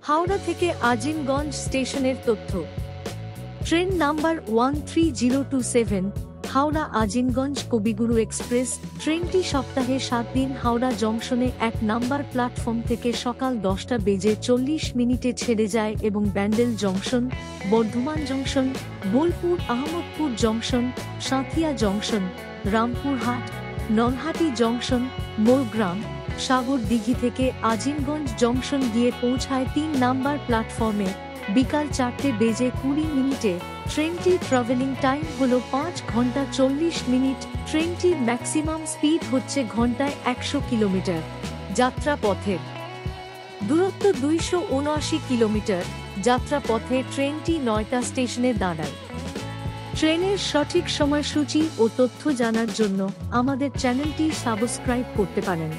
হাওড়া থেকে আজিমগঞ্জ স্টেশনের তথ্য। ট্রেন নাম্বার 13027 হাওড়া আজিমগঞ্জ কবিগুরু এক্সপ্রেস। ট্রেনটি সপ্তাহে 7 দিন হাওড়া জংশনে 1 নাম্বার প্ল্যাটফর্ম থেকে সকাল 10:40 ছেড়ে যায় এবং Bandel junction, Bardhaman junction, Bolpur Ahmadpur junction, Sainthia junction, Rampurhat, Nalhati junction, Morgram, Sagardighi থেকে আজিমগঞ্জ জংশন গিয়ে পৌঁছায় 3 নাম্বার প্ল্যাটফর্মে বিকাল 4:20। ট্রেনটির ট্রাভেলিং টাইম হল 5 ঘন্টা 40 মিনিট। ট্রেনটির ম্যাক্সিমাম স্পিড হচ্ছে ঘন্টায় 100 কিলোমিটার। যাত্রা পথের দূরত্ব 279 কিলোমিটার। যাত্রা পথে ট্রেনটি 9টা স্টেশনে দাঁড়ায়। ট্রেনের সঠিক সময়সূচি ও তথ্য জানার জন্য আমাদের চ্যানেলটি সাবস্ক্রাইব করতে পারেন।